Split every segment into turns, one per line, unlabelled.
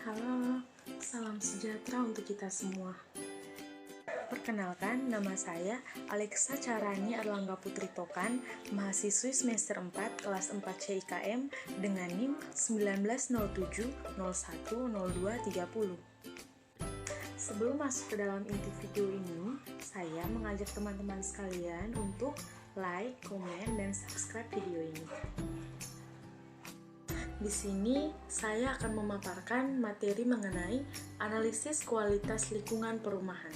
Halo, salam sejahtera untuk kita semua. Perkenalkan, nama saya Alexa Carani Erlangga Putri Tokan, mahasiswi semester 4 kelas 4 CIKM dengan NIM 1907010230. Sebelum masuk ke dalam inti video ini, saya mengajak teman-teman sekalian untuk like, komen, dan subscribe video ini. Di sini, saya akan memaparkan materi mengenai analisis kualitas lingkungan perumahan.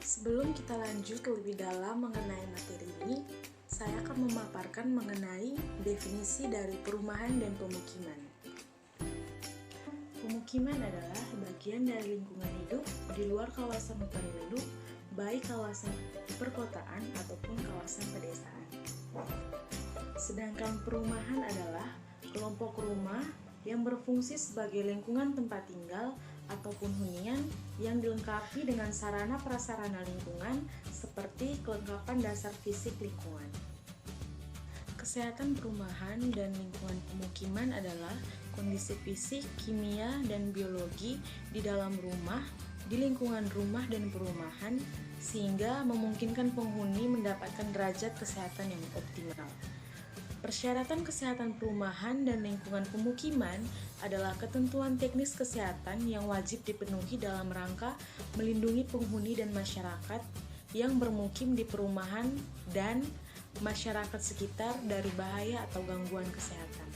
Sebelum kita lanjut lebih dalam mengenai materi ini, saya akan memaparkan mengenai definisi dari perumahan dan pemukiman. Pemukiman adalah bagian dari lingkungan hidup di luar kawasan hutan lindung, baik kawasan perkotaan ataupun kawasan pedesaan. Sedangkan perumahan adalah kelompok rumah yang berfungsi sebagai lingkungan tempat tinggal ataupun hunian yang dilengkapi dengan sarana prasarana lingkungan seperti kelengkapan dasar fisik lingkungan. Kesehatan perumahan dan lingkungan pemukiman adalah kondisi fisik, kimia, dan biologi di dalam rumah, di lingkungan rumah dan perumahan, sehingga memungkinkan penghuni mendapatkan derajat kesehatan yang optimal. Persyaratan kesehatan perumahan dan lingkungan pemukiman adalah ketentuan teknis kesehatan yang wajib dipenuhi dalam rangka melindungi penghuni dan masyarakat yang bermukim di perumahan dan masyarakat sekitar dari bahaya atau gangguan kesehatan.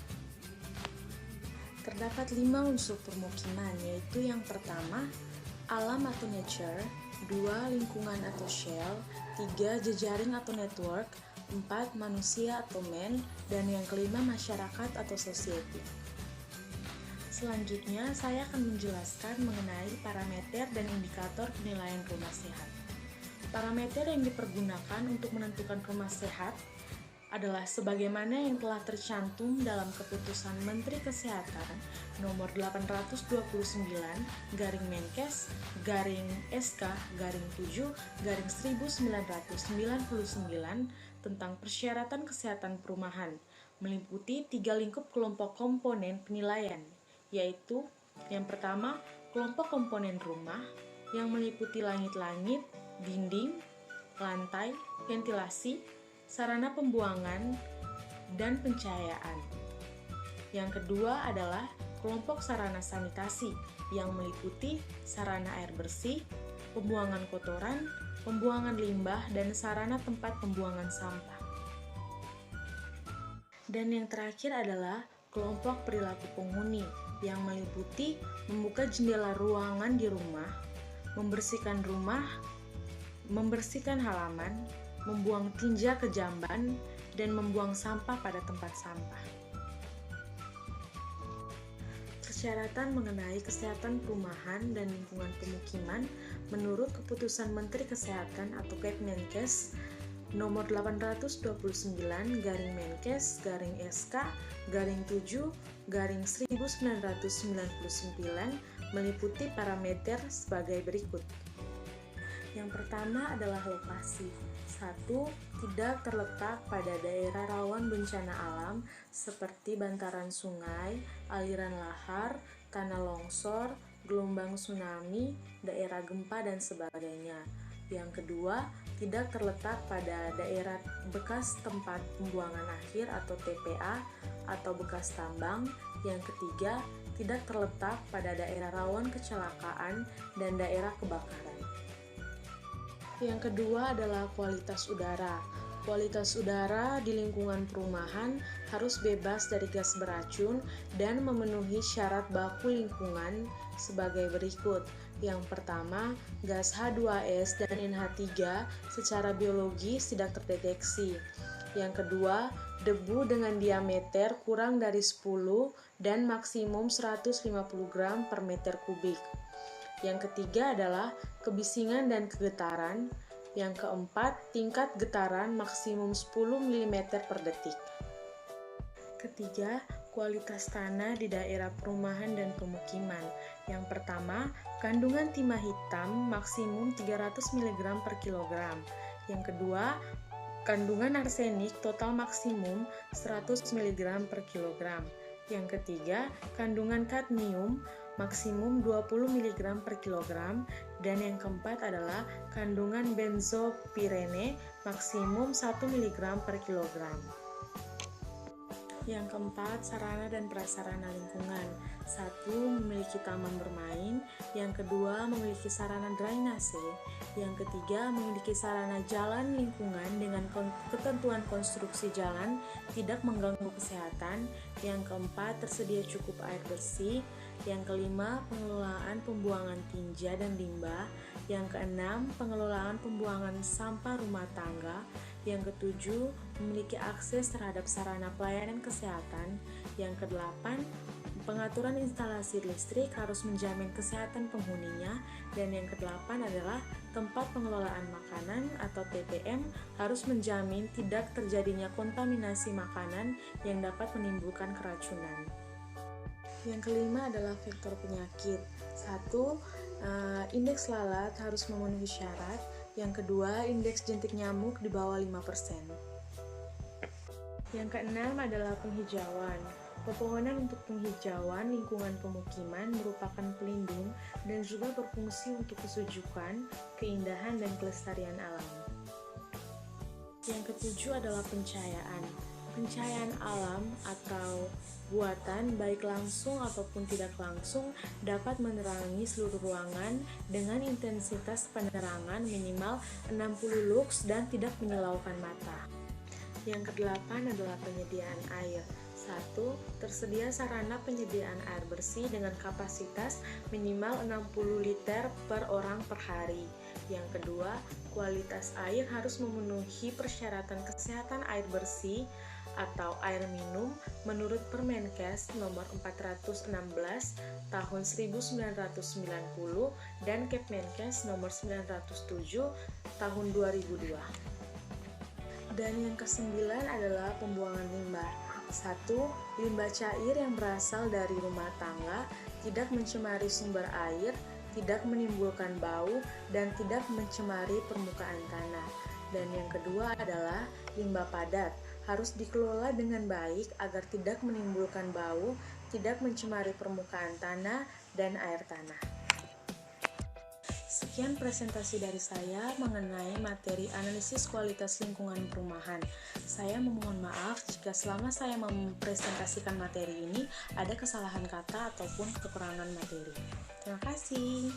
Terdapat 5 unsur permukiman, yaitu yang pertama, alam atau nature, 2 lingkungan atau shell, 3 jejaring atau network, 4 manusia atau man, dan yang kelima masyarakat atau society. Selanjutnya, saya akan menjelaskan mengenai parameter dan indikator penilaian rumah sehat. Parameter yang dipergunakan untuk menentukan rumah sehat adalah sebagaimana yang telah tercantum dalam Keputusan Menteri Kesehatan Nomor 829/Menkes /SK/7/1999 tentang persyaratan kesehatan perumahan, meliputi 3 lingkup kelompok komponen penilaian, yaitu yang pertama, kelompok komponen rumah yang meliputi langit-langit, dinding, lantai, ventilasi, sarana pembuangan, dan pencahayaan. Yang kedua adalah kelompok sarana sanitasi yang meliputi sarana air bersih, pembuangan kotoran, pembuangan limbah, dan sarana tempat pembuangan sampah. Dan yang terakhir adalah kelompok perilaku penghuni yang meliputi membuka jendela ruangan di rumah, membersihkan halaman, membuang tinja ke jamban, dan membuang sampah pada tempat sampah. Persyaratan mengenai kesehatan perumahan dan lingkungan pemukiman menurut Keputusan Menteri Kesehatan atau Kepmenkes Nomor 829/Menkes /SK/7/1999 meliputi parameter sebagai berikut. Yang pertama adalah lokasi. 1. Tidak terletak pada daerah rawan bencana alam seperti bantaran sungai, aliran lahar, tanah longsor, gelombang tsunami, daerah gempa, dan sebagainya. Yang kedua, tidak terletak pada daerah bekas tempat pembuangan akhir atau TPA atau bekas tambang. Yang ketiga, tidak terletak pada daerah rawan kecelakaan dan daerah kebakaran. Yang kedua adalah kualitas udara. Kualitas udara di lingkungan perumahan harus bebas dari gas beracun dan memenuhi syarat baku lingkungan sebagai berikut. Yang pertama, gas H2S dan NH3 secara biologis tidak terdeteksi. Yang kedua, debu dengan diameter kurang dari 10 dan maksimum 150 gram per meter kubik. Yang ketiga adalah kebisingan dan kegetaran. Yang keempat, tingkat getaran maksimum 10 mm per detik. Ketiga, kualitas tanah di daerah perumahan dan pemukiman. Yang pertama, kandungan timah hitam maksimum 300 mg per kilogram. Yang kedua, kandungan arsenik total maksimum 100 mg per kilogram. Yang ketiga, kandungan kadmium maksimum 20 mg per kilogram, dan yang keempat adalah kandungan benzopirene maksimum 1 mg per kilogram. Yang keempat, sarana dan prasarana lingkungan. 1. Memiliki taman bermain. Yang kedua, memiliki sarana drainase. Yang ketiga, memiliki sarana jalan lingkungan dengan ketentuan konstruksi jalan tidak mengganggu kesehatan. Yang keempat, tersedia cukup air bersih. Yang kelima, pengelolaan pembuangan tinja dan limbah. Yang keenam, pengelolaan pembuangan sampah rumah tangga. Yang ketujuh, memiliki akses terhadap sarana pelayanan kesehatan. Yang kedelapan, pengaturan instalasi listrik harus menjamin kesehatan penghuninya. Dan yang kedelapan adalah tempat pengelolaan makanan atau TPM harus menjamin tidak terjadinya kontaminasi makanan yang dapat menimbulkan keracunan. Yang kelima adalah faktor penyakit. 1. Indeks lalat harus memenuhi syarat. Yang kedua, indeks jentik nyamuk di bawah 5%. Yang keenam adalah penghijauan. Pepohonan untuk penghijauan lingkungan pemukiman merupakan pelindung dan juga berfungsi untuk kesejukan, keindahan, dan kelestarian alam. Yang ketujuh adalah pencahayaan. Pencahayaan alam atau buatan baik langsung ataupun tidak langsung dapat menerangi seluruh ruangan dengan intensitas penerangan minimal 60 lux dan tidak menyilaukan mata. Yang kedelapan adalah penyediaan air. 1. Tersedia sarana penyediaan air bersih dengan kapasitas minimal 60 liter per orang per hari. Yang kedua, kualitas air harus memenuhi persyaratan kesehatan air bersih atau air minum menurut Permenkes nomor 416 tahun 1990 dan Kepmenkes nomor 907 tahun 2002. Dan yang kesembilan adalah pembuangan limbah. 1. Limbah cair yang berasal dari rumah tangga tidak mencemari sumber air, tidak menimbulkan bau, dan tidak mencemari permukaan tanah. Dan yang kedua adalah limbah padat, harus dikelola dengan baik agar tidak menimbulkan bau, tidak mencemari permukaan tanah dan air tanah. Sekian presentasi dari saya mengenai materi analisis kualitas lingkungan perumahan. Saya memohon maaf jika selama saya mempresentasikan materi ini ada kesalahan kata ataupun kekurangan materi. Terima kasih.